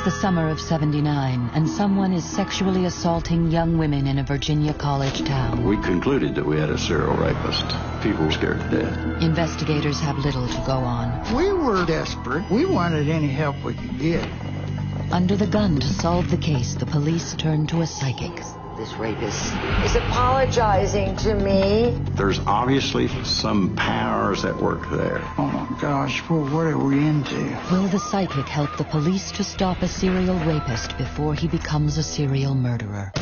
the summer of '79, and someone is sexually assaulting young women in a Virginia college town. We concluded that we had a serial rapist. People were scared to death. Investigators have little to go on. We were desperate. We wanted any help we could get. Under the gun to solve the case, the police turn to a psychic. This rapist is apologizing to me. There's obviously some powers at work there. Oh my gosh, well, what are we into? Will the psychic help the police to stop a serial rapist before he becomes a serial murderer?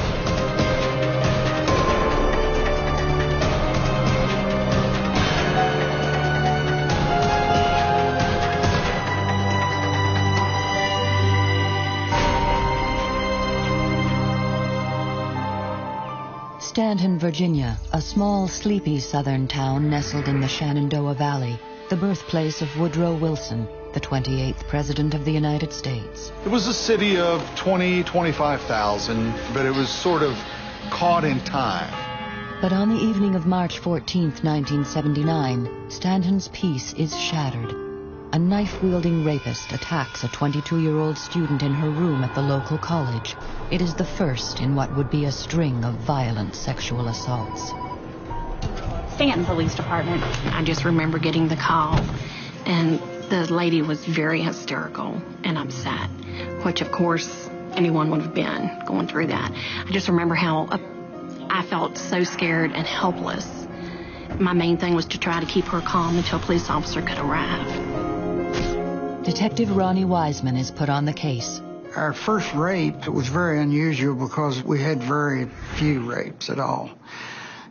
Stanton, Virginia, a small, sleepy southern town nestled in the Shenandoah Valley, the birthplace of Woodrow Wilson, the 28th President of the United States. It was a city of 25,000, but it was sort of caught in time. But on the evening of March 14th, 1979, Stanton's peace is shattered. A knife-wielding rapist attacks a 22-year-old student in her room at the local college. It is the first in what would be a string of violent sexual assaults. Stanton Police Department. I just remember getting the call, and the lady was very hysterical and upset, which, of course, anyone would have been going through that. I just remember how I felt so scared and helpless. My main thing was to try to keep her calm until a police officer could arrive. Detective Ronnie Wiseman is put on the case. Our first rape was very unusual because we had very few rapes at all.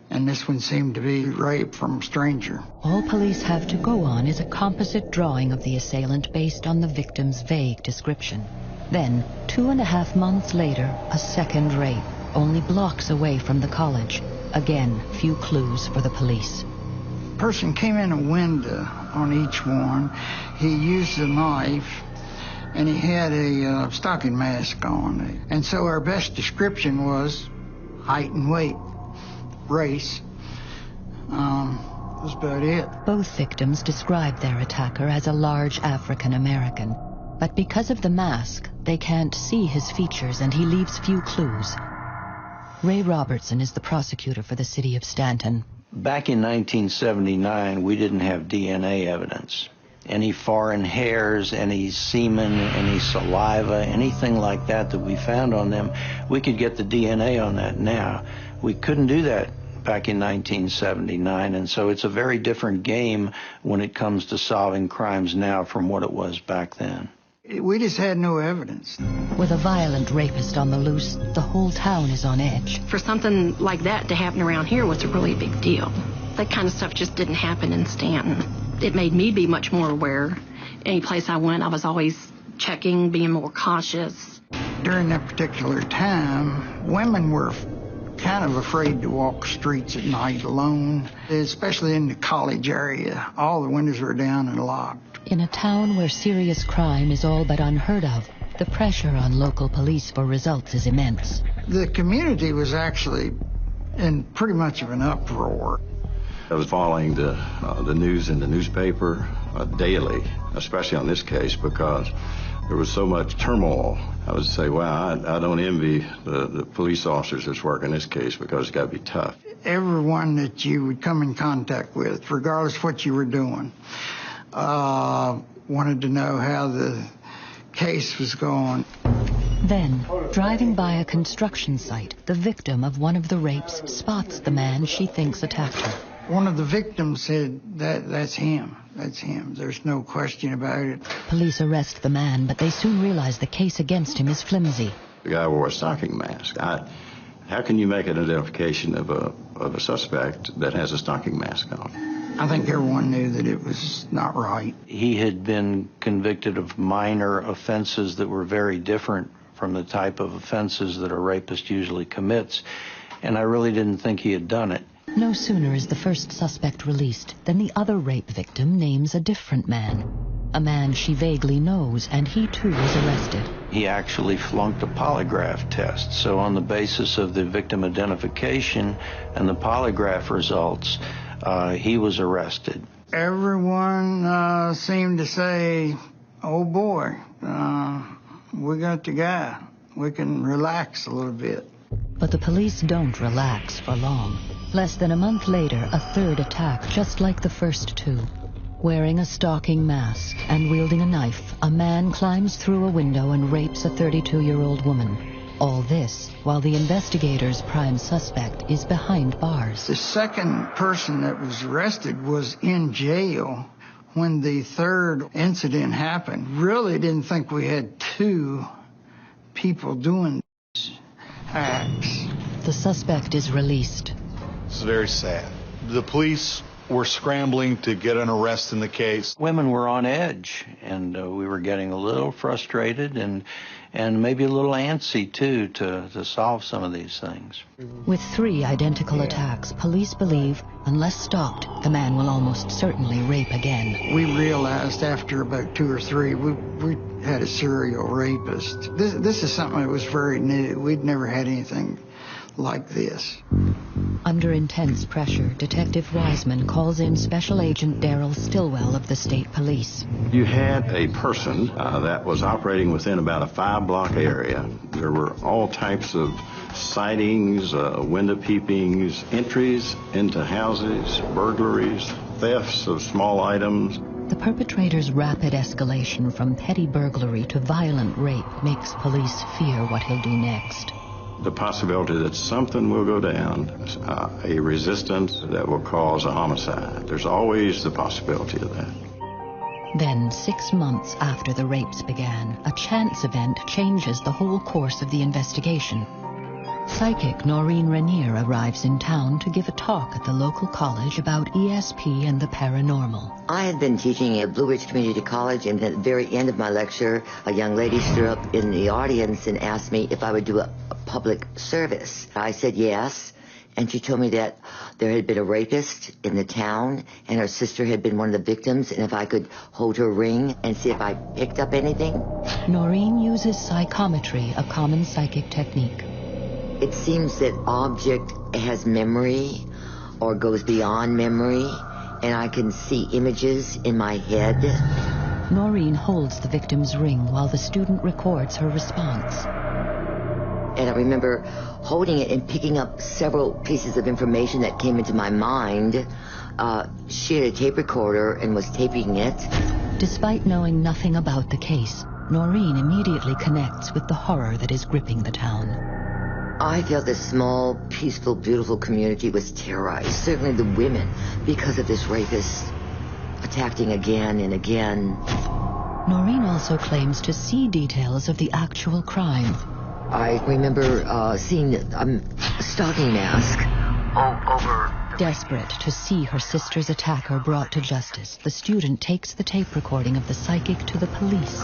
And this one seemed to be rape from a stranger. All police have to go on is a composite drawing of the assailant based on the victim's vague description. Then, 2.5 months later, a second rape, only blocks away from the college. Again, few clues for the police. Person came in a window on each one. He used a knife, and he had a stocking mask on. And so our best description was height and weight, race. That's about it. Both victims described their attacker as a large African American. But because of the mask, they can't see his features, and he leaves few clues. Ray Robertson is the prosecutor for the city of Stanton. Back in 1979, we didn't have DNA evidence. Any foreign hairs, any semen, any saliva, anything like that we found on them, we could get the DNA on that now. We couldn't do that back in 1979, and so it's a very different game when it comes to solving crimes now from what it was back then. We just had no evidence. With a violent rapist on the loose, the whole town is on edge. For something like that to happen around here was a really big deal. That kind of stuff just didn't happen in Stanton. It made me be much more aware. Any place I went, I was always checking, being more cautious. During that particular time, women were kind of afraid to walk streets at night alone, especially in the college area. All the windows were down and locked. In a town where serious crime is all but unheard of, the pressure on local police for results is immense. The community was actually in pretty much of an uproar. I was following the news in the newspaper daily, especially on this case, because there was so much turmoil. I would say, wow, I don't envy the police officers that's working this case, because it's got to be tough. Everyone that you would come in contact with, regardless of what you were doing, wanted to know how the case was going. Then, driving by a construction site, the victim of one of the rapes spots the man she thinks attacked her. One of the victims said, that's him. That's him. There's no question about it. Police arrest the man, but they soon realize the case against him is flimsy. The guy wore a stocking mask. How can you make an identification of a suspect that has a stocking mask on? I think everyone knew that it was not right. He had been convicted of minor offenses that were very different from the type of offenses that a rapist usually commits, and I really didn't think he had done it. No sooner is the first suspect released than the other rape victim names a different man. A man she vaguely knows, and he too is arrested. He actually flunked a polygraph test, so on the basis of the victim identification and the polygraph results, he was arrested. Everyone seemed to say, oh boy, we got the guy. We can relax a little bit. But the police don't relax for long. Less than a month later, a third attack, just like the first two. Wearing a stalking mask and wielding a knife, a man climbs through a window and rapes a 32-year-old woman. All this while the investigators' prime suspect is behind bars. The second person that was arrested was in jail when the third incident happened. Really didn't think we had two people doing these acts. The suspect is released. It's very sad. The police were scrambling to get an arrest in the case. Women were on edge, and we were getting a little frustrated and maybe a little antsy, too, to solve some of these things. With 3 identical attacks, police believe, unless stopped, the man will almost certainly rape again. We realized after about 2 or 3, we had a serial rapist. This is something that was very new. We'd never had anything like this. Under intense pressure, Detective Wiseman calls in Special Agent Darrell Stillwell of the State Police. You had a person that was operating within about a 5-block area. There were all types of sightings, window peepings, entries into houses, burglaries, thefts of small items. The perpetrator's rapid escalation from petty burglary to violent rape makes police fear what he'll do next. The possibility that something will go down, a resistance that will cause a homicide. There's always the possibility of that. Then, 6 months after the rapes began, a chance event changes the whole course of the investigation. Psychic Norine Reneer arrives in town to give a talk at the local college about ESP and the paranormal. I had been teaching at Blue Ridge Community College, and at the very end of my lecture, a young lady stood up in the audience and asked me if I would do a public service. I said yes, and she told me that there had been a rapist in the town, and her sister had been one of the victims, and if I could hold her ring and see if I picked up anything. Norine uses psychometry, a common psychic technique. It seems that object has memory or goes beyond memory, and I can see images in my head. Norine holds the victim's ring while the student records her response. And I remember holding it and picking up several pieces of information that came into my mind. She had a tape recorder and was taping it. Despite knowing nothing about the case, Norine immediately connects with the horror that is gripping the town. I felt this small, peaceful, beautiful community was terrorized, certainly the women, because of this rapist attacking again and again. Norine also claims to see details of the actual crime. I remember seeing a stalking mask over. Desperate to see her sister's attacker brought to justice, the student takes the tape recording of the psychic to the police.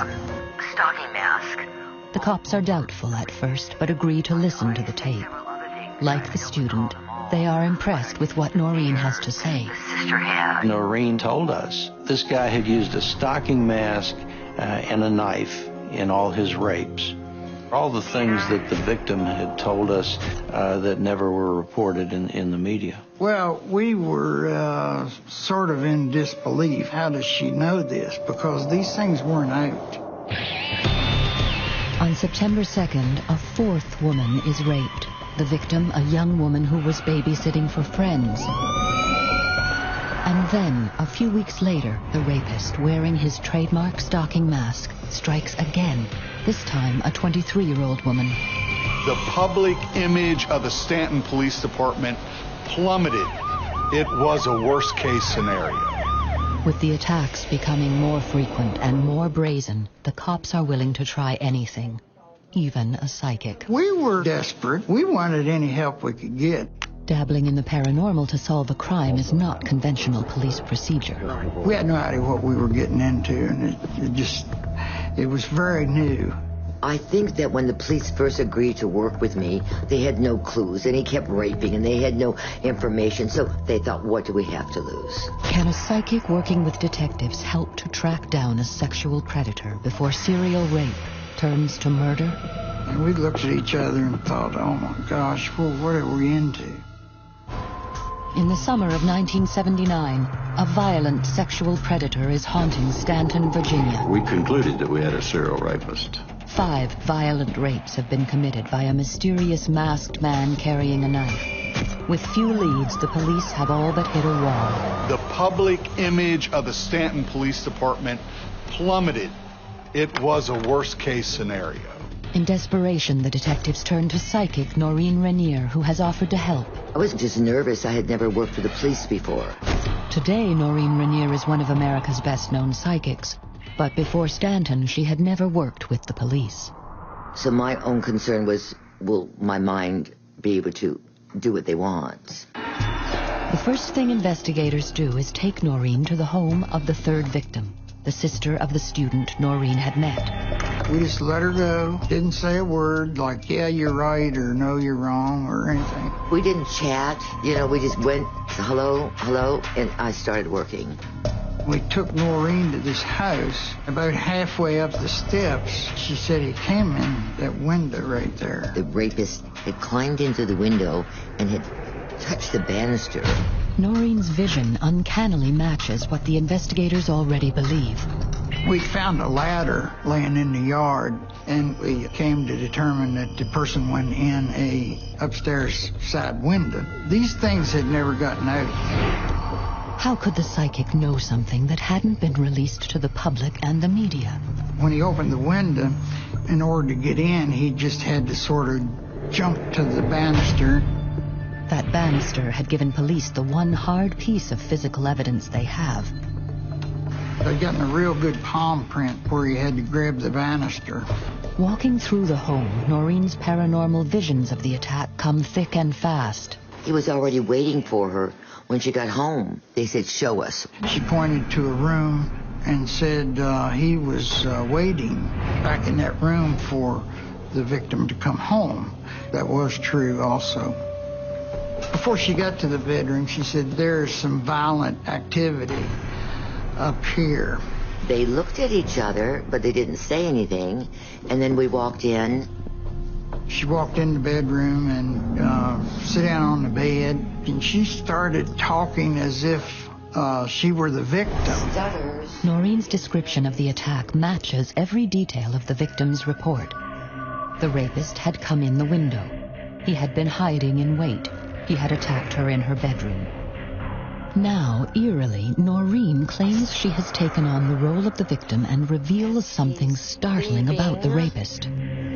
Stalking mask. The cops are doubtful at first, but agree to listen to the tape. Like the student, they are impressed with what Norine has to say. Norine told us this guy had used a stalking mask and a knife in all his rapes. All the things that the victim had told us that never were reported in the media. Well, we were sort of in disbelief. How does she know this? Because these things weren't out. On September 2nd, a 4th woman is raped. The victim, a young woman who was babysitting for friends. And then, a few weeks later, the rapist, wearing his trademark stalking mask, strikes again, this time a 23-year-old woman. The public image of the Stanton Police Department plummeted. It was a worst-case scenario. With the attacks becoming more frequent and more brazen, the cops are willing to try anything, even a psychic. We were desperate. We wanted any help we could get. Dabbling in the paranormal to solve a crime is not conventional police procedure. We had no idea what we were getting into, and it was very new. I think that when the police first agreed to work with me, they had no clues, and he kept raping, and they had no information, so they thought, what do we have to lose? Can a psychic working with detectives help to track down a sexual predator before serial rape turns to murder? And we looked at each other and thought, oh my gosh, well, what are we into? In the summer of 1979, a violent sexual predator is haunting Stanton, Virginia. We concluded that we had a serial rapist. 5 violent rapes have been committed by a mysterious masked man carrying a knife. With few leads, the police have all but hit a wall. The public image of the Stanton Police Department plummeted. It was a worst-case scenario. In desperation, the detectives turn to psychic Norine Reneer, who has offered to help. I was just nervous. I had never worked for the police before. Today, Norine Reneer is one of America's best-known psychics. But before Stanton, she had never worked with the police. So my own concern was, will my mind be able to do what they want? The first thing investigators do is take Norine to the home of the third victim, the sister of the student Norine had met. We just let her go. Didn't say a word like, yeah, you're right, or no, you're wrong, or anything. We didn't chat. We just went, hello, hello, and I started working. We took Norine to this house. About halfway up the steps, she said he came in that window right there. The rapist had climbed into the window and had touched the banister. Norine's vision uncannily matches what the investigators already believe. We found a ladder laying in the yard, and we came to determine that the person went in a upstairs side window. These things had never gotten out. How could the psychic know something that hadn't been released to the public and the media? When he opened the window, in order to get in, he just had to sort of jump to the banister. That banister had given police the one hard piece of physical evidence they have. They'd gotten a real good palm print where he had to grab the banister. Walking through the home, Norine's paranormal visions of the attack come thick and fast. He was already waiting for her when she got home. They said, show us. She pointed to a room and said he was waiting back in that room for the victim to come home. That was true also. Before she got to the bedroom, she said, there's some violent activity up here. They looked at each other, but they didn't say anything. And then we walked in. She walked in the bedroom and sat down on the bed, and she started talking as if she were the victim. Stutters. Norine's description of the attack matches every detail of the victim's report. The rapist had come in the window. He had been hiding in wait. He had attacked her in her bedroom. Now, eerily, Norine claims she has taken on the role of the victim and reveals something startling about the rapist.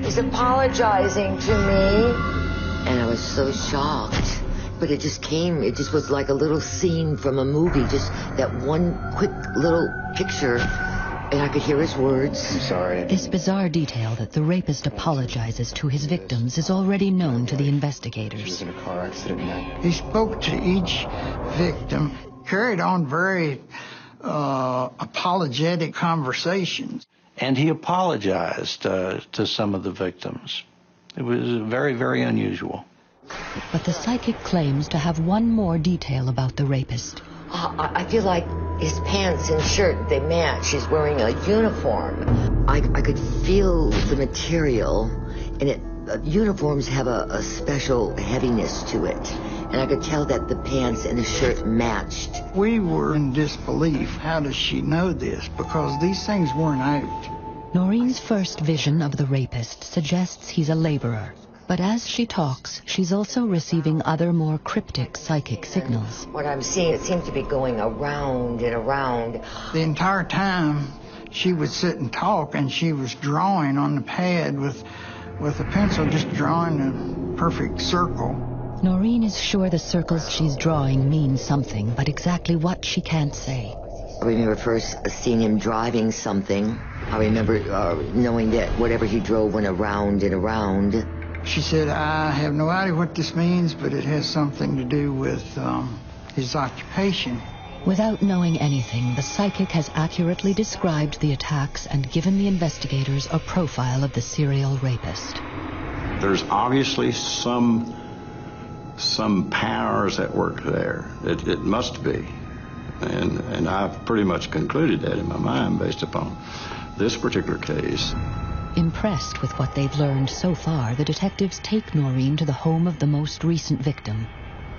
He's apologizing to me. And I was so shocked. But it just was like a little scene from a movie, just that one quick little picture, and I could hear his words. I'm sorry. This bizarre detail that the rapist apologizes to his victims is already known to the investigators. She was in a car accident. He spoke to each victim, carried on very apologetic conversations. And he apologized to some of the victims. It was very, very unusual. But the psychic claims to have one more detail about the rapist. I feel like his pants and shirt, they match. He's wearing a uniform. I could feel the material, and uniforms have a special heaviness to it. And I could tell that the pants and the shirt matched. We were in disbelief. How does she know this? Because these things weren't out. Norine's first vision of the rapist suggests he's a laborer. But as she talks, she's also receiving other more cryptic psychic signals. What I'm seeing, it seems to be going around and around. The entire time, she would sit and talk, and she was drawing on the pad with a pencil, just drawing a perfect circle. Norine is sure the circles she's drawing mean something, but exactly what she can't say. I remember first seeing him driving something. I remember knowing that whatever he drove went around and around. She said, I have no idea what this means, but it has something to do with his occupation. Without knowing anything, the psychic has accurately described the attacks and given the investigators a profile of the serial rapist. There's obviously some powers at work there. It must be. And I've pretty much concluded that in my mind based upon this particular case. Impressed with what they've learned so far, the detectives take Norine to the home of the most recent victim.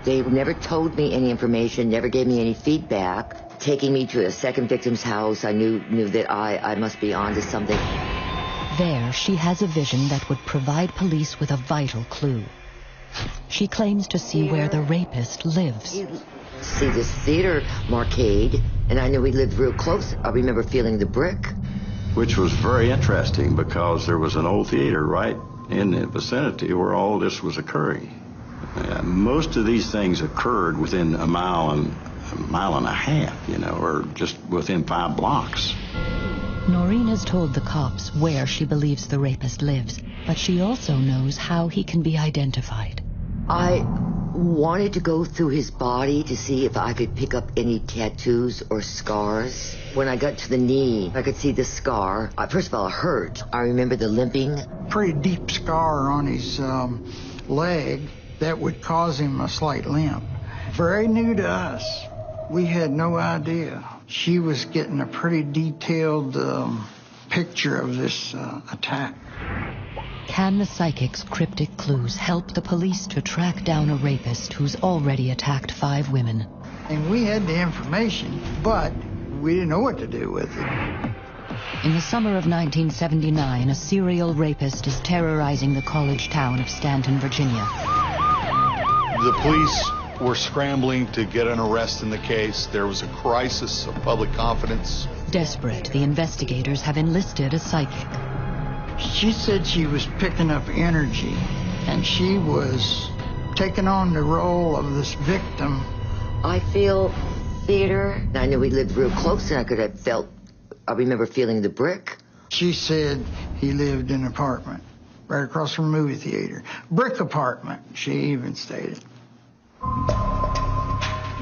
They never told me any information, never gave me any feedback. Taking me to a second victim's house, I knew that I must be on to something. There, she has a vision that would provide police with a vital clue. She claims to see where the rapist lives. You see this theater marquade, and I knew he lived real close. I remember feeling the brick. Which was very interesting because there was an old theater right in the vicinity where all this was occurring. Most of these things occurred within a mile and a half, or just within 5 blocks. Norine has told the cops where she believes the rapist lives, but she also knows how he can be identified. I wanted to go through his body to see if I could pick up any tattoos or scars. When I got to the knee, I could see the scar. First of all, it hurt. I remember the limping. Pretty deep scar on his leg that would cause him a slight limp. Very new to us. We had no idea. She was getting a pretty detailed picture of this attack. Can the psychic's cryptic clues help the police to track down a rapist who's already attacked 5 women? And we had the information, but we didn't know what to do with it. In the summer of 1979, a serial rapist is terrorizing the college town of Stanton, Virginia. The police were scrambling to get an arrest in the case. There was a crisis of public confidence. Desperate, the investigators have enlisted a psychic. She said she was picking up energy, and she was taking on the role of this victim. I feel theater. I knew he lived real close, and I remember feeling the brick. She said he lived in an apartment right across from a movie theater. Brick apartment, she even stated.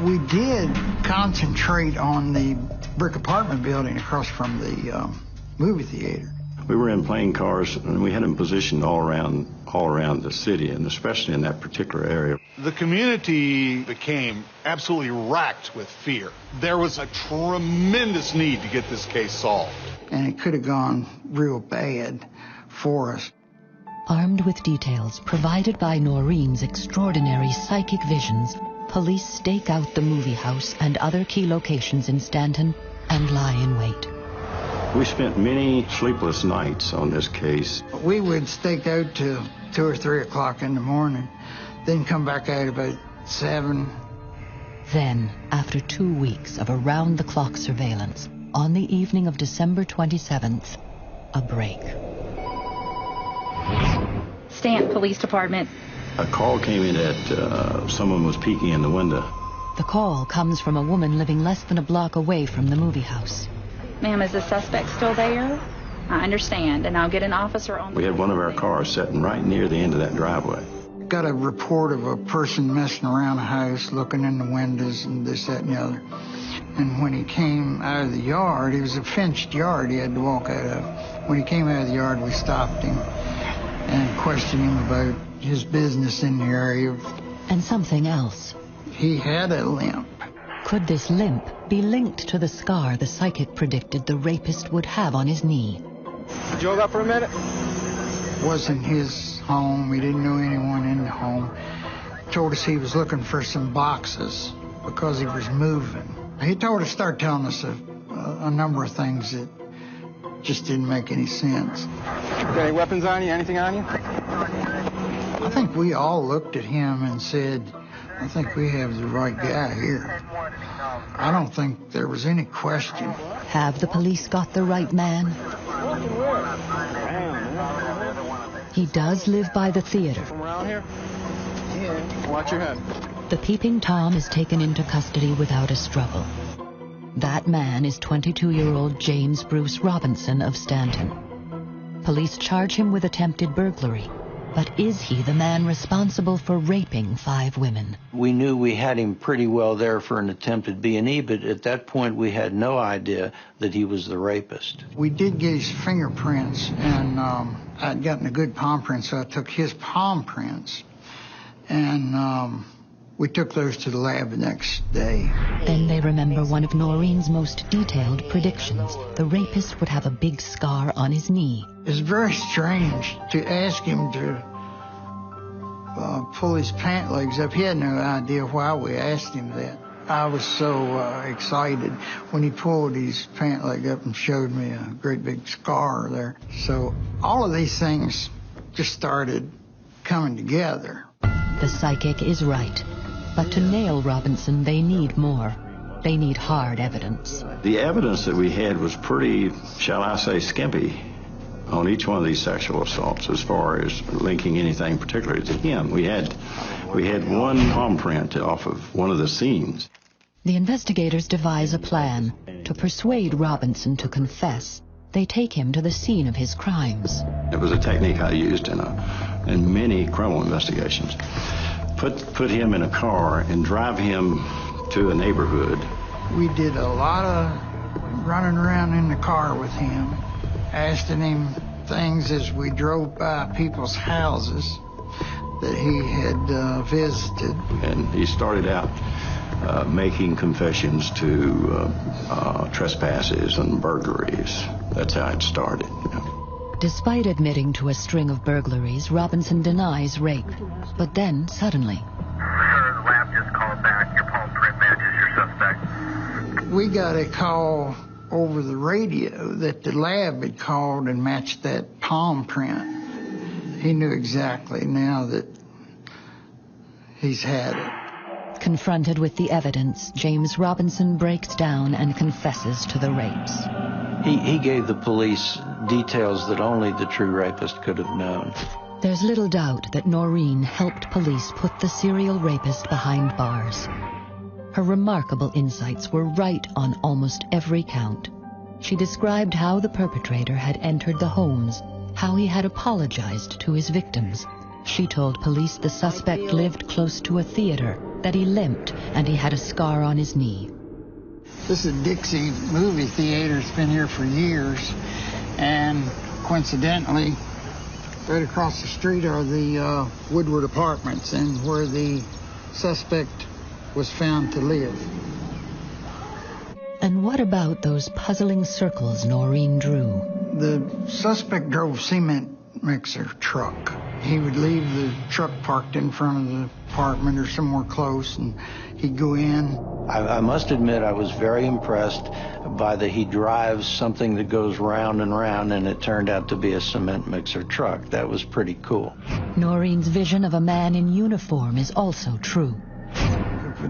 We did concentrate on the brick apartment building across from the movie theater. We were in plane cars, and we had them positioned all around the city, and especially in that particular area. The community became absolutely racked with fear. There was a tremendous need to get this case solved. And it could have gone real bad for us. Armed with details provided by Norine's extraordinary psychic visions, police stake out the movie house and other key locations in Stanton and lie in wait. We spent many sleepless nights on this case. We would stake out till 2 or 3 o'clock in the morning, then come back out about 7. Then, after 2 weeks of around-the-clock surveillance, on the evening of December 27th, a break. Stanton Police Department. A call came in that someone was peeking in the window. The call comes from a woman living less than a block away from the movie house. Ma'am, is the suspect still there? I understand, and I'll get an officer on. We had one of our cars sitting right near the end of that driveway. Got a report of a person messing around the house, looking in the windows and this, that, and the other. And when he came out of the yard, it was a fenced yard he had to walk out of. When he came out of the yard, we stopped him and questioned him about his business in the area. And something else. He had a limp. Could this limp be linked to the scar the psychic predicted the rapist would have on his knee? Did you hold up for a minute? Wasn't his home. We didn't know anyone in the home. Told us he was looking for some boxes because he was moving. He told us, start telling us a number of things that just didn't make any sense. Got any weapons on you? Anything on you? I think we all looked at him and said, I think we have the right guy here. I don't think there was any question. Have the police got the right man? He does live by the theater. From around here? Yeah. Watch your head. The Peeping Tom is taken into custody without a struggle. That man is 22-year-old James Bruce Robinson of Stanton. Police charge him with attempted burglary. But is he the man responsible for raping 5 women? We knew we had him pretty well there for an attempted B&E, but at that point we had no idea that he was the rapist. We did get his fingerprints, and I'd gotten a good palm print, so I took his palm prints, and we took those to the lab the next day. Then they remember one of Norine's most detailed predictions. The rapist would have a big scar on his knee. It's very strange to ask him to pull his pant legs up. He had no idea why we asked him that. I was so excited when he pulled his pant leg up and showed me a great big scar there. So all of these things just started coming together. The psychic is right. But to nail Robinson, they need more. They need hard evidence. The evidence that we had was pretty, shall I say, skimpy on each one of these sexual assaults as far as linking anything particularly to him. We had one palm print off of one of the scenes. The investigators devise a plan. To persuade Robinson to confess, they take him to the scene of his crimes. It was a technique I used in many criminal investigations. Put him in a car and drive him to a neighborhood. We did a lot of running around in the car with him, asking him things as we drove by people's houses that he had visited. And he started out making confessions to trespasses and burglaries. That's how it started. Despite admitting to a string of burglaries, Robinson denies rape. But then, suddenly... Sir, the lab just called back. Your palm print matches your suspect. We got a call over the radio that the lab had called and matched that palm print. He knew exactly now that he's had it. Confronted with the evidence, James Robinson breaks down and confesses to the rapes. He gave the police details that only the true rapist could have known. There's little doubt that Norine helped police put the serial rapist behind bars. Her remarkable insights were right on almost every count. She described how the perpetrator had entered the homes, how he had apologized to his victims. She told police the suspect lived close to a theater, that he limped, and he had a scar on his knee. This is Dixie movie theater. It's been here for years. And coincidentally, right across the street are the Woodward Apartments, and where the suspect was found to live. And what about those puzzling circles Norine drew? The suspect drove a cement mixer truck. He would leave the truck parked in front of the apartment or somewhere close, and he'd go in. I must admit I was very impressed by he drives something that goes round and round, and it turned out to be a cement mixer truck. That was pretty cool. Norine's vision of a man in uniform is also true.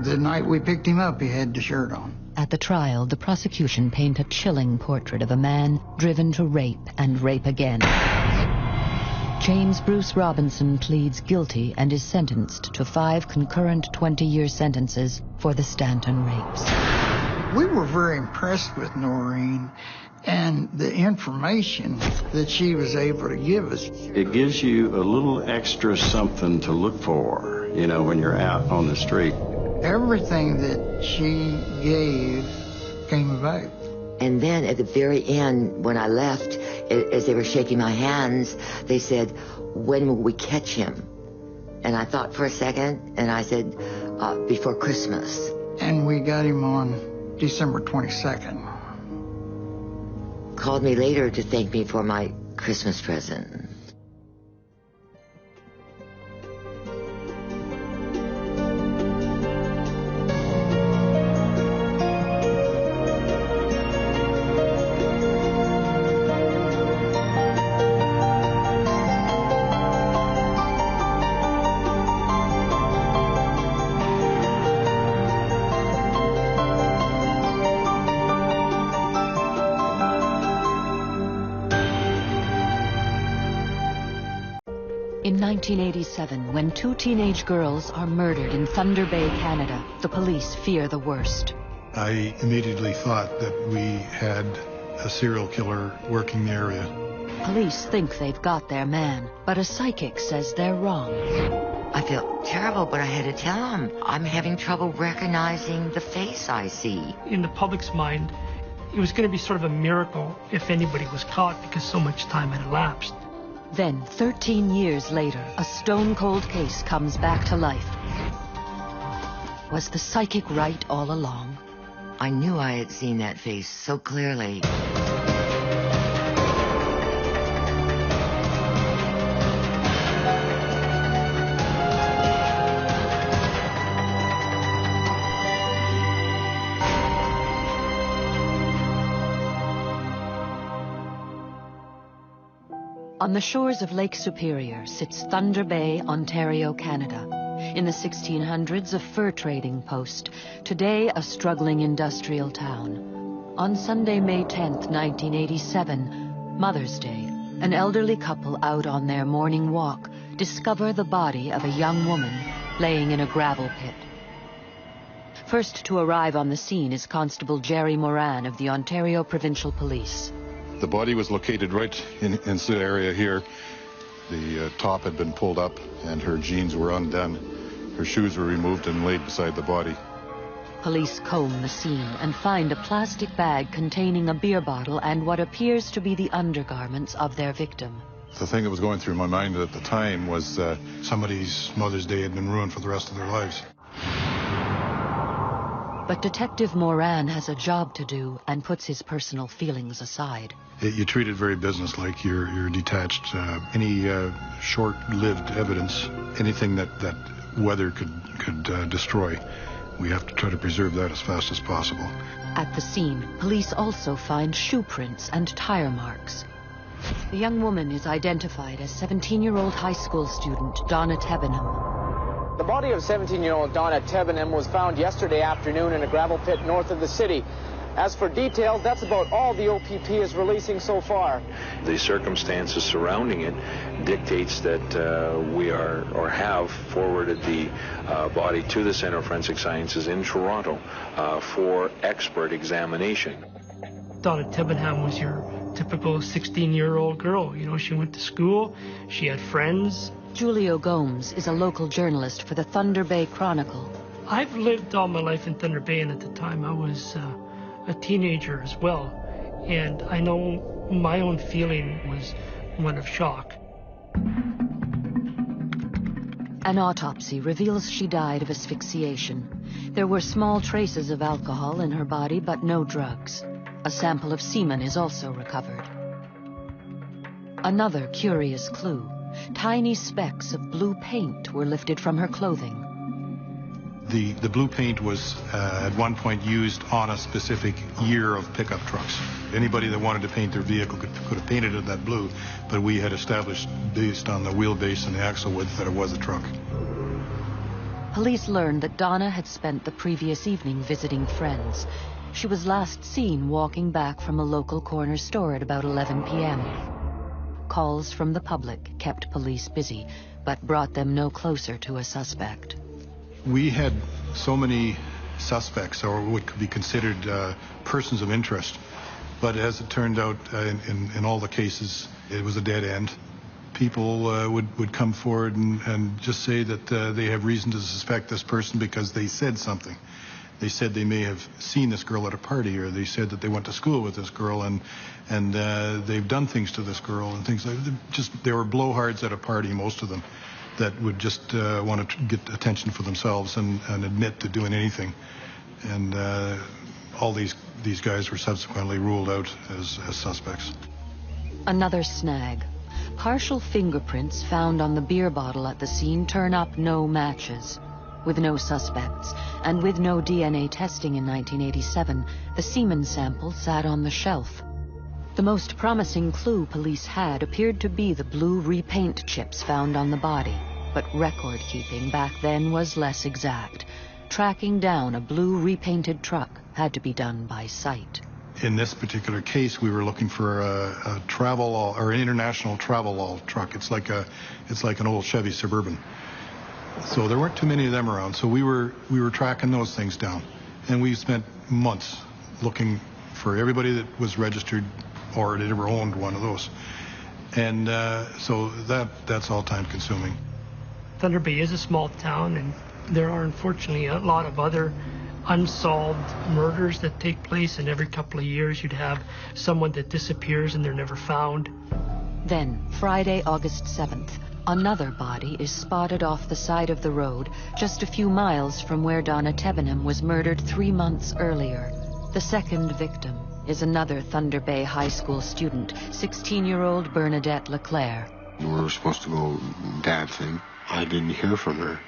The night we picked him up, he had the shirt on. At the trial, the prosecution paint a chilling portrait of a man driven to rape and rape again. James Bruce Robinson pleads guilty and is sentenced to 5 concurrent 20-year sentences for the Stanton rapes. We were very impressed with Norine and the information that she was able to give us. It gives you a little extra something to look for, when you're out on the street. Everything that she gave came about. And then at the very end, when I left, as they were shaking my hands, they said, "When will we catch him?" And I thought for a second, and I said, "Before Christmas." And we got him on December 22nd. Called me later to thank me for my Christmas present. In 1987, when 2 teenage girls are murdered in Thunder Bay, Canada, the police fear the worst. I immediately thought that we had a serial killer working the area. Police think they've got their man, but a psychic says they're wrong. I felt terrible, but I had to tell him I'm having trouble recognizing the face I see. In the public's mind, it was going to be sort of a miracle if anybody was caught because so much time had elapsed. Then, 13 years later, a stone-cold case comes back to life. Was the psychic right all along? I knew I had seen that face so clearly. On the shores of Lake Superior sits Thunder Bay, Ontario, Canada. In the 1600s, a fur trading post. Today, a struggling industrial town. On Sunday, May 10th, 1987, Mother's Day, an elderly couple out on their morning walk discover the body of a young woman laying in a gravel pit. First to arrive on the scene is Constable Jerry Moran of the Ontario Provincial Police. The body was located right in this area here. The top had been pulled up and her jeans were undone. Her shoes were removed and laid beside the body. Police comb the scene and find a plastic bag containing a beer bottle and what appears to be the undergarments of their victim. The thing that was going through my mind at the time was somebody's Mother's Day had been ruined for the rest of their lives. But Detective Moran has a job to do and puts his personal feelings aside. You treat it very businesslike. You're detached. Any short-lived evidence, anything that weather could destroy, we have to try to preserve that as fast as possible. At the scene, police also find shoe prints and tire marks. The young woman is identified as 17-year-old high school student Donna Tebenham. The body of 17-year-old Donna Tebenham was found yesterday afternoon in a gravel pit north of the city. As for details, that's about all the OPP is releasing so far. The circumstances surrounding it dictates that we are or have forwarded the body to the Center of Forensic Sciences in Toronto for expert examination. Donna Tebenham was your typical 16-year-old girl. You know, she went to school, she had friends. Julio Gomes is a local journalist for the Thunder Bay Chronicle. I've lived all my life in Thunder Bay, and at the time I was a teenager as well. And I know my own feeling was one of shock. An autopsy reveals she died of asphyxiation. There were small traces of alcohol in her body, but no drugs. A sample of semen is also recovered. Another curious clue. Tiny specks of blue paint were lifted from her clothing. The blue paint was at one point used on a specific year of pickup trucks. Anybody that wanted to paint their vehicle could have painted it that blue, but we had established based on the wheelbase and the axle width that it was a truck. Police learned that Donna had spent the previous evening visiting friends. She was last seen walking back from a local corner store at about 11 p.m. Calls from the public kept police busy, but brought them no closer to a suspect. We had so many suspects, or what could be considered persons of interest, but as it turned out, in all the cases, it was a dead end. People would come forward and just say that they have reason to suspect this person because they said something. They said they may have seen this girl at a party, or they said that they went to school with this girl and they've done things to this girl and things like that. They were blowhards at a party, most of them, that would just want to get attention for themselves and admit to doing anything. And all these guys were subsequently ruled out as suspects. Another snag. Partial fingerprints found on the beer bottle at the scene turn up no matches. With no suspects, and with no DNA testing in 1987, the semen sample sat on the shelf. The most promising clue police had appeared to be the blue repaint chips found on the body, but record-keeping back then was less exact. Tracking down a blue repainted truck had to be done by sight. In this particular case, we were looking for a travel or an international travel truck. It's like an old Chevy Suburban. So there weren't too many of them around, so we were tracking those things down. And we spent months looking for everybody that was registered or had ever owned one of those. And so that's all time-consuming. Thunder Bay is a small town, and there are unfortunately a lot of other unsolved murders that take place, and every couple of years you'd have someone that disappears and they're never found. Then, Friday, August 7th, another body is spotted off the side of the road just a few miles from where Donna Tebenham was murdered 3 months earlier. The second victim is another Thunder Bay High School student, 16-year-old Bernadette LeClaire. We were supposed to go dancing. I didn't hear from her.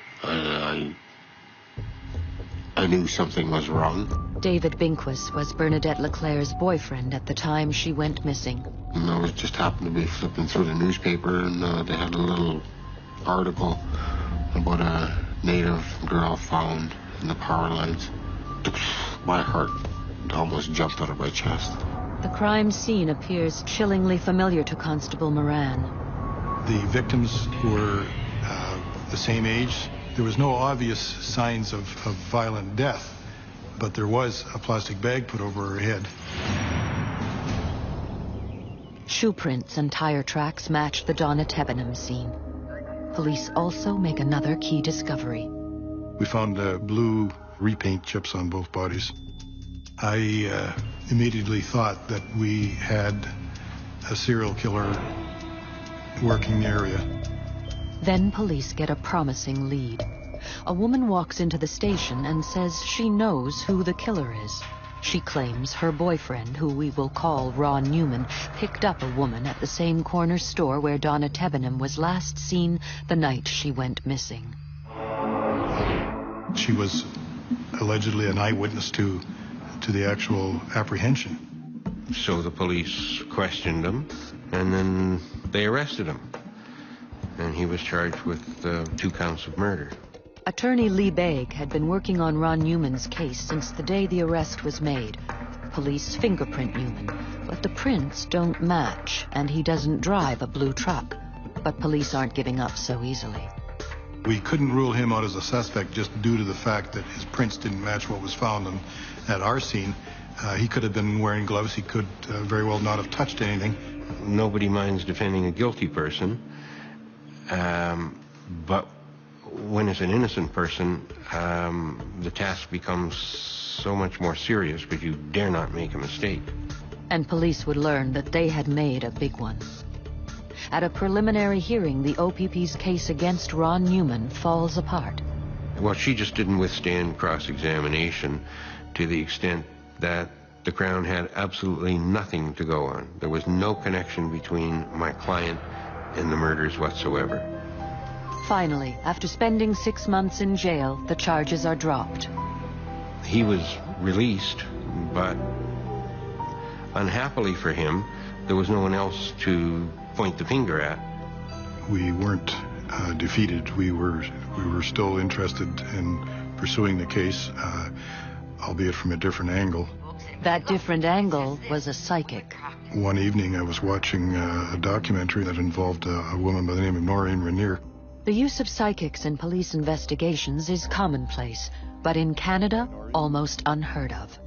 I knew something was wrong. David Binquist was Bernadette LeClaire's boyfriend at the time she went missing. And I was just happened to be flipping through the newspaper, and they had a little article about a native girl found in the power lines. My heart almost jumped out of my chest. The crime scene appears chillingly familiar to Constable Moran. The victims were the same age. There was no obvious signs of violent death, but there was a plastic bag put over her head. Shoe prints and tire tracks match the Donna Tebenham scene. Police also make another key discovery. We found blue repaint chips on both bodies. I immediately thought that we had a serial killer working the area. Then police get a promising lead. A woman walks into the station and says she knows who the killer is. She claims her boyfriend, who we will call Ron Newman, picked up a woman at the same corner store where Donna Tebenham was last seen the night she went missing. She was allegedly an eyewitness to the actual apprehension. So the police questioned him, and then they arrested him. And he was charged with 2 counts of murder. Attorney Lee Begg had been working on Ron Newman's case since the day the arrest was made. Police fingerprint Newman, but the prints don't match, and he doesn't drive a blue truck. But police aren't giving up so easily. We couldn't rule him out as a suspect just due to the fact that his prints didn't match what was found at our scene. He could have been wearing gloves. He could very well not have touched anything. Nobody minds defending a guilty person, but when it's an innocent person, the task becomes so much more serious, but you dare not make a mistake. And police would learn that they had made a big one. At a preliminary hearing, the OPP's case against Ron Newman falls apart. Well, she just didn't withstand cross-examination to the extent that the Crown had absolutely nothing to go on. There was no connection between my client and the murders whatsoever. Finally, after spending 6 months in jail, the charges are dropped. He was released, but unhappily for him, there was no one else to point the finger at. We weren't defeated. We were still interested in pursuing the case, albeit from a different angle. That different angle was a psychic. One evening I was watching a documentary that involved a woman by the name of Norine Reneer. The use of psychics in police investigations is commonplace, but in Canada, almost unheard of.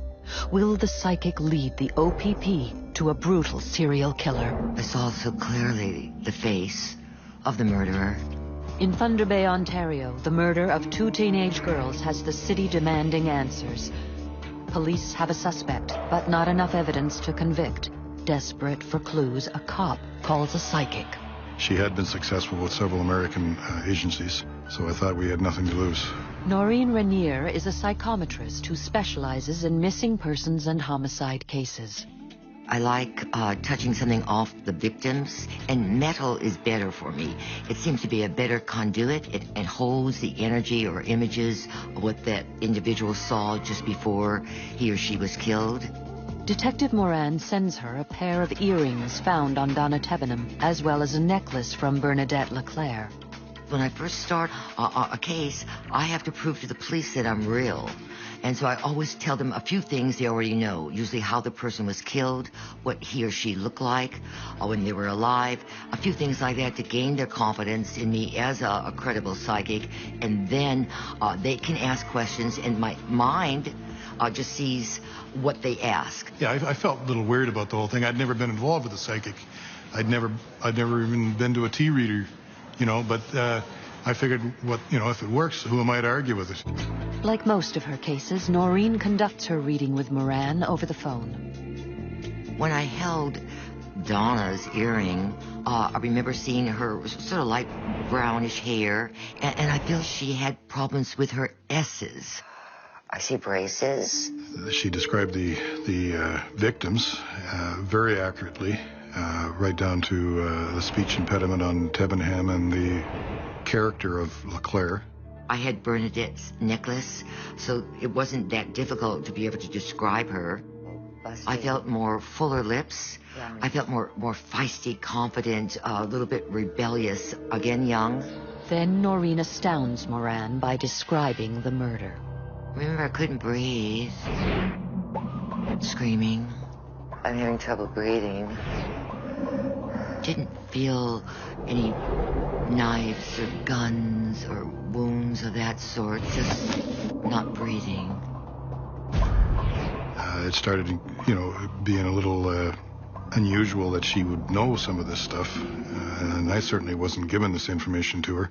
Will the psychic lead the OPP to a brutal serial killer? I saw so clearly the face of the murderer. In Thunder Bay, Ontario, the murder of 2 teenage girls has the city demanding answers. Police have a suspect, but not enough evidence to convict. Desperate for clues, a cop calls a psychic. She had been successful with several American agencies, so I thought we had nothing to lose. Norine Reneer is a psychometrist who specializes in missing persons and homicide cases. I like touching something off the victims, and metal is better for me. It seems to be a better conduit. It holds the energy or images of what that individual saw just before he or she was killed. Detective Moran sends her a pair of earrings found on Donna Tebenham, as well as a necklace from Bernadette Leclerc. When I first start a case, I have to prove to the police that I'm real. And so I always tell them a few things they already know, usually how the person was killed, what he or she looked like when they were alive, a few things like that to gain their confidence in me as a credible psychic. And then they can ask questions, and my mind just sees what they ask. Yeah, I felt a little weird about the whole thing. I'd never been involved with a psychic. I'd never even been to a tea reader, but I figured, if it works, who am I to argue with it? Like most of her cases, Norine conducts her reading with Moran over the phone. When I held Donna's earring, I remember seeing her sort of light brownish hair, and I feel she had problems with her S's. I see braces. She described the victims very accurately, right down to the speech impediment on Tebenham and the character of Leclerc. I had Bernadette's necklace, so it wasn't that difficult to be able to describe her. I felt more fuller lips. I felt more feisty, confident, a little bit rebellious, again young. Then Norine astounds Moran by describing the murder. Remember, I couldn't breathe. Screaming. I'm having trouble breathing. Didn't feel any knives or guns or wounds of that sort, just not breathing. It started, being a little unusual that she would know some of this stuff, and I certainly wasn't given this information to her.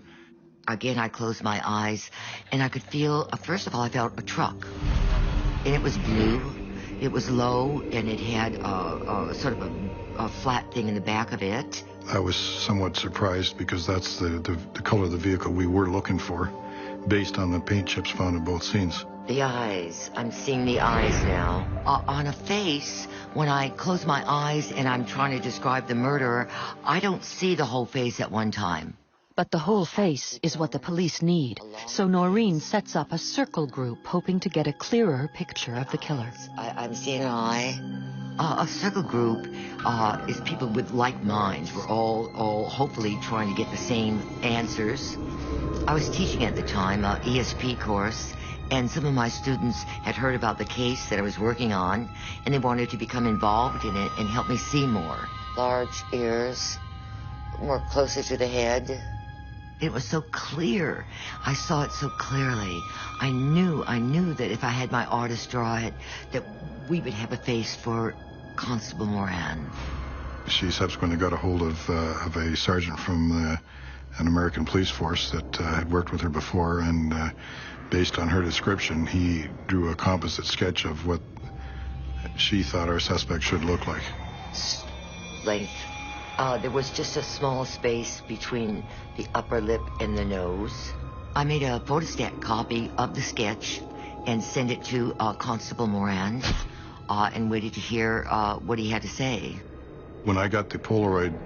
Again, I closed my eyes, and I could feel, first of all, I felt a truck, and it was blue. It was low, and it had sort of a flat thing in the back of it. I was somewhat surprised because that's the color of the vehicle we were looking for, based on the paint chips found in both scenes. The eyes. I'm seeing the eyes now. On a face, when I close my eyes and I'm trying to describe the murderer, I don't see the whole face at one time. But the whole face is what the police need, so Norine sets up a circle group hoping to get a clearer picture of the killer. I'm seeing an eye. A circle group is people with like minds. We're all hopefully trying to get the same answers. I was teaching at the time, an ESP course, and some of my students had heard about the case that I was working on, and they wanted to become involved in it and help me see more. Large ears, more closer to the head. It was so clear. I saw it so clearly. I knew that if I had my artist draw it, that we would have a face for Constable Moran. She subsequently got a hold of a sergeant from an American police force that had worked with her before, and based on her description, he drew a composite sketch of what she thought our suspect should look like. Length. There was just a small space between the upper lip and the nose. I made a photostat copy of the sketch and sent it to Constable Moran and waited to hear what he had to say. When I got the Polaroid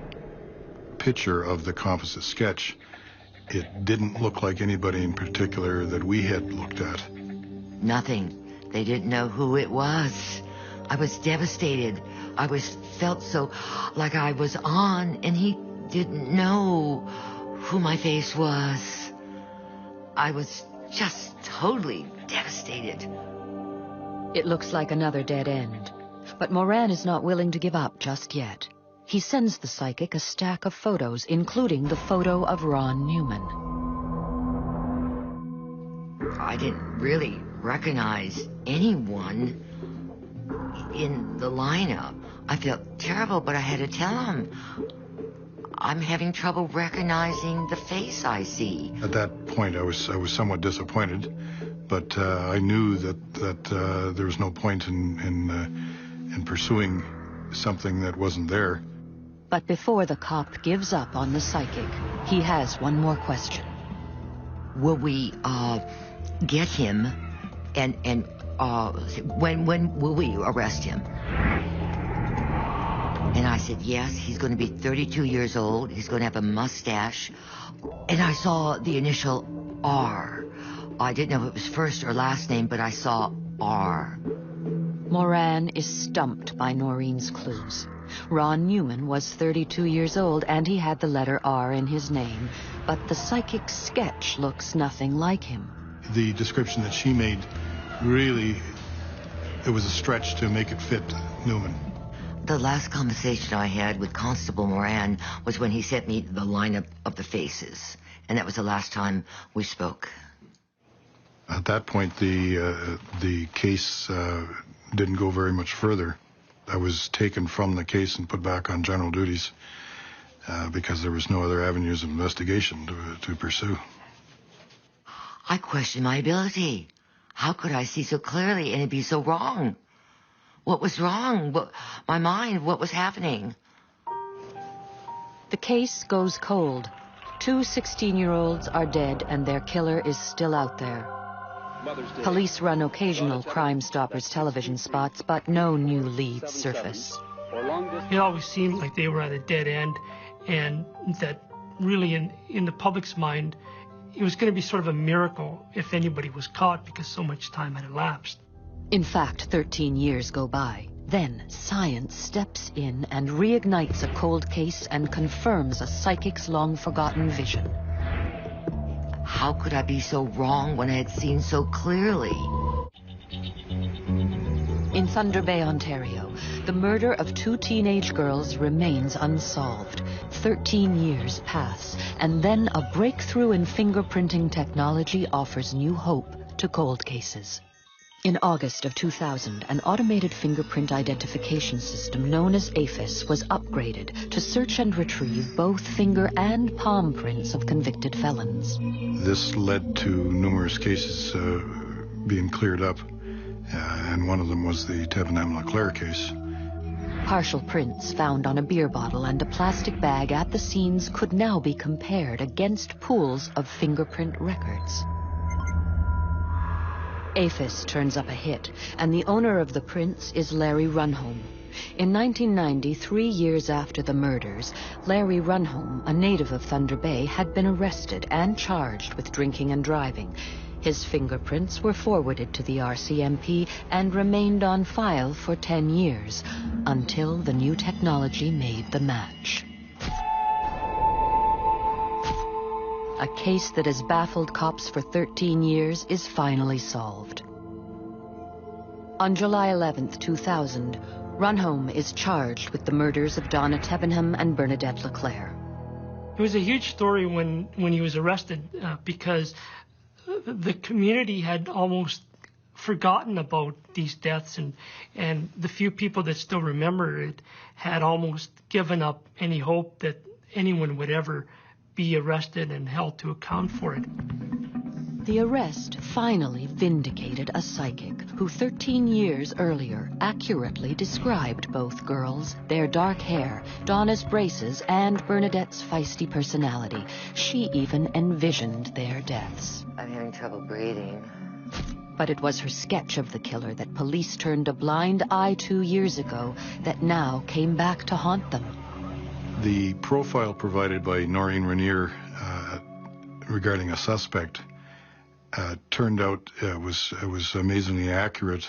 picture of the composite sketch, it didn't look like anybody in particular that we had looked at. Nothing. They didn't know who it was. I was devastated. I felt so like I was on, and he didn't know who my face was. I was just totally devastated. It looks like another dead end, but Moran is not willing to give up just yet. He sends the psychic a stack of photos, including the photo of Ron Newman. I didn't really recognize anyone in the lineup. I felt terrible, but I had to tell him I'm having trouble recognizing the face I see. At that point, I was somewhat disappointed, but I knew that there was no point in pursuing something that wasn't there. But before the cop gives up on the psychic, he has one more question. Will we get him, and when will we arrest him? And I said, yes, he's going to be 32 years old. He's going to have a mustache. And I saw the initial R. I didn't know if it was first or last name, but I saw R. Moran is stumped by Norine's clues. Ron Newman was 32 years old, and he had the letter R in his name, but the psychic sketch looks nothing like him. The description that she made, really, it was a stretch to make it fit Newman. The last conversation I had with Constable Moran was when he sent me the lineup of the faces, and that was the last time we spoke. At that point, the case didn't go very much further. I was taken from the case and put back on general duties because there was no other avenues of investigation to pursue. I questioned my ability. How could I see so clearly and it be so wrong? What was wrong? My mind, what was happening? The case goes cold. 2 16-year-olds are dead and their killer is still out there. Police run occasional Crime Stoppers television spots, but no new leads surface. It always seemed like they were at a dead end, and that really in the public's mind, it was going to be sort of a miracle if anybody was caught because so much time had elapsed. In fact, 13 years go by. Then science steps in and reignites a cold case and confirms a psychic's long-forgotten vision. How could I be so wrong when I had seen so clearly? In Thunder Bay, Ontario, the murder of 2 teenage girls remains unsolved. 13 years pass, and then a breakthrough in fingerprinting technology offers new hope to cold cases. In August of 2000, an automated fingerprint identification system known as APHIS was upgraded to search and retrieve both finger and palm prints of convicted felons. This led to numerous cases being cleared up, and one of them was the Tevin M. LeClaire case. Partial prints found on a beer bottle and a plastic bag at the scenes could now be compared against pools of fingerprint records. APHIS turns up a hit, and the owner of the prints is Larry Runholm. In 1990, 3 years after the murders, Larry Runholm, a native of Thunder Bay, had been arrested and charged with drinking and driving. His fingerprints were forwarded to the RCMP and remained on file for 10 years, until the new technology made the match. A case that has baffled cops for 13 years is finally solved. On July 11th, 2000, Runholm is charged with the murders of Donna Tebenham and Bernadette LeClaire. It was a huge story when he was arrested because the community had almost forgotten about these deaths, and the few people that still remember it had almost given up any hope that anyone would ever be arrested and held to account for it. The arrest finally vindicated a psychic who 13 years earlier accurately described both girls, their dark hair, Donna's braces, and Bernadette's feisty personality. She even envisioned their deaths. I'm having trouble breathing. But it was her sketch of the killer that police turned a blind eye 2 years ago that now came back to haunt them. The profile provided by Norine Reneer regarding a suspect turned out was amazingly accurate.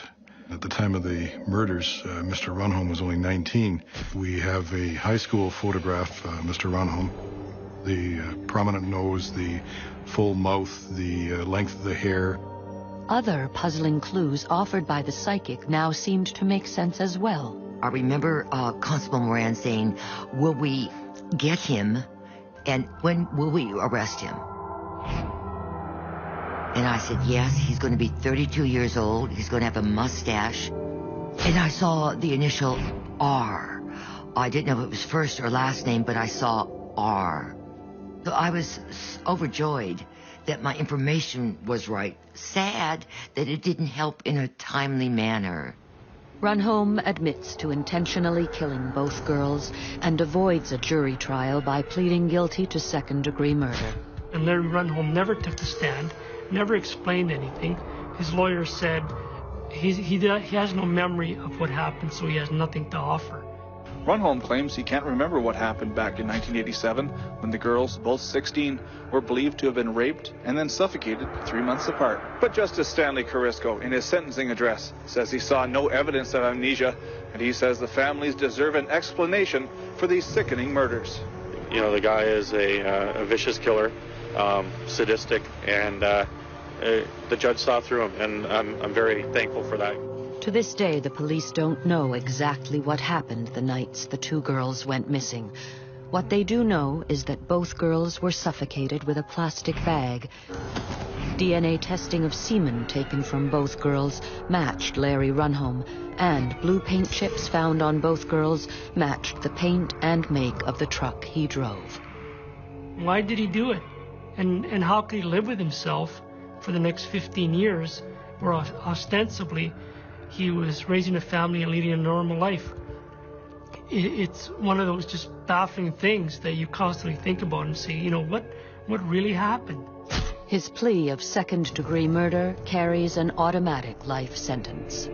At the time of the murders, Mr. Runholm was only 19. We have a high school photograph, Mr. Runholm. The prominent nose, the full mouth, the length of the hair. Other puzzling clues offered by the psychic now seemed to make sense as well. I remember Constable Moran saying, "Will we get him, and when will we arrest him?" And I said, yes, he's going to be 32 years old. He's going to have a mustache. And I saw the initial R. I didn't know if it was first or last name, but I saw R. So I was overjoyed that my information was right. Sad that it didn't help in a timely manner. Runholm admits to intentionally killing both girls and avoids a jury trial by pleading guilty to second-degree murder. And Larry Runholm never took the stand, never explained anything. His lawyer said he has no memory of what happened, so he has nothing to offer. Runholm claims he can't remember what happened back in 1987 when the girls, both 16, were believed to have been raped and then suffocated 3 months apart. But Justice Stanley Carisco, in his sentencing address, says he saw no evidence of amnesia, and he says the families deserve an explanation for these sickening murders. You know, the guy is a vicious killer, sadistic, and the judge saw through him, and I'm very thankful for that. To this day, the police don't know exactly what happened the nights the 2 girls went missing. What they do know is that both girls were suffocated with a plastic bag. DNA testing of semen taken from both girls matched Larry Runholm, and blue paint chips found on both girls matched the paint and make of the truck he drove. Why did he do it? And how could he live with himself for the next 15 years, where ostensibly he was raising a family and leading a normal life? It's one of those just baffling things that you constantly think about and say, you know, what really happened? His plea of second-degree murder carries an automatic life sentence.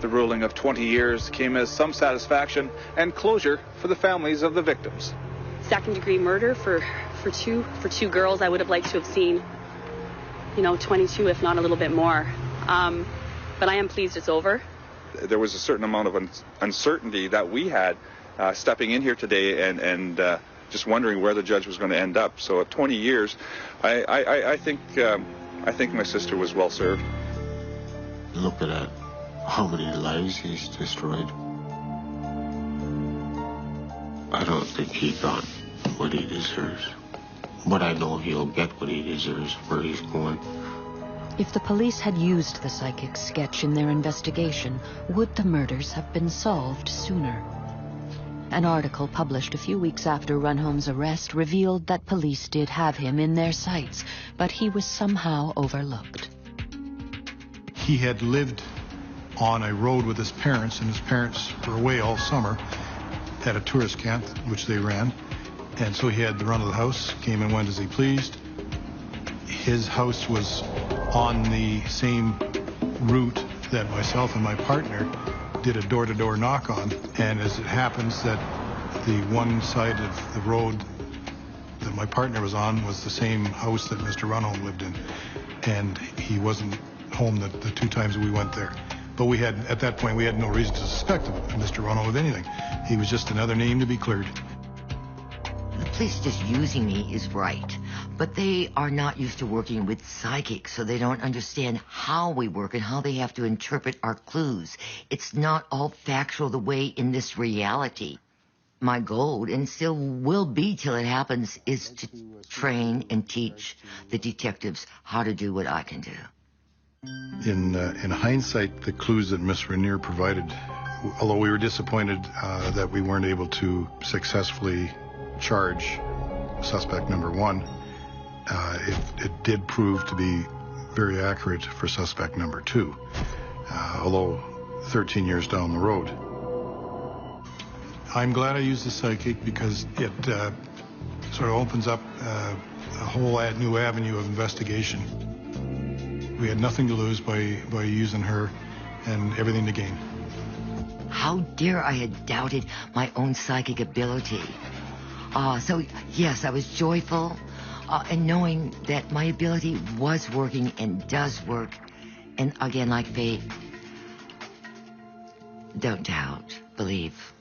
The ruling of 20 years came as some satisfaction and closure for the families of the victims. Second-degree murder for two girls, I would have liked to have seen, 22, if not a little bit more. But I am pleased it's over. there was a certain amount of uncertainty that we had stepping in here today and just wondering where the judge was going to end up. So at 20 years, I think my sister was well served. Look at how many lives he's destroyed. I don't think he got what he deserves. But I know he'll get what he deserves where he's going. If the police had used the psychic sketch in their investigation, would the murders have been solved sooner? An article published a few weeks after Runholm's arrest revealed that police did have him in their sights, but he was somehow overlooked. He had lived on a road with his parents, and his parents were away all summer at a tourist camp, which they ran. And so he had the run of the house, came and went as he pleased. His house was on the same route that myself and my partner did a door-to-door knock on. And as it happens that the one side of the road that my partner was on was the same house that Mr. Runholm lived in. And he wasn't home the two times we went there. But we had, at that point, we had no reason to suspect Mr. Runholm of anything. He was just another name to be cleared. The police just using me is right, but they are not used to working with psychics, so they don't understand how we work and how they have to interpret our clues. It's not all factual the way in this reality. My goal, and still will be till it happens, is to train and teach the detectives how to do what I can do. In hindsight, the clues that Miss Reneer provided, although we were disappointed that we weren't able to successfully charge suspect number one, it did prove to be very accurate for suspect number two, although 13 years down the road. I'm glad I used the psychic because it sort of opens up a whole new avenue of investigation. We had nothing to lose by using her and everything to gain. How dare I had doubted my own psychic ability. So, yes, I was joyful and knowing that my ability was working and does work. And again, like faith, don't doubt, believe.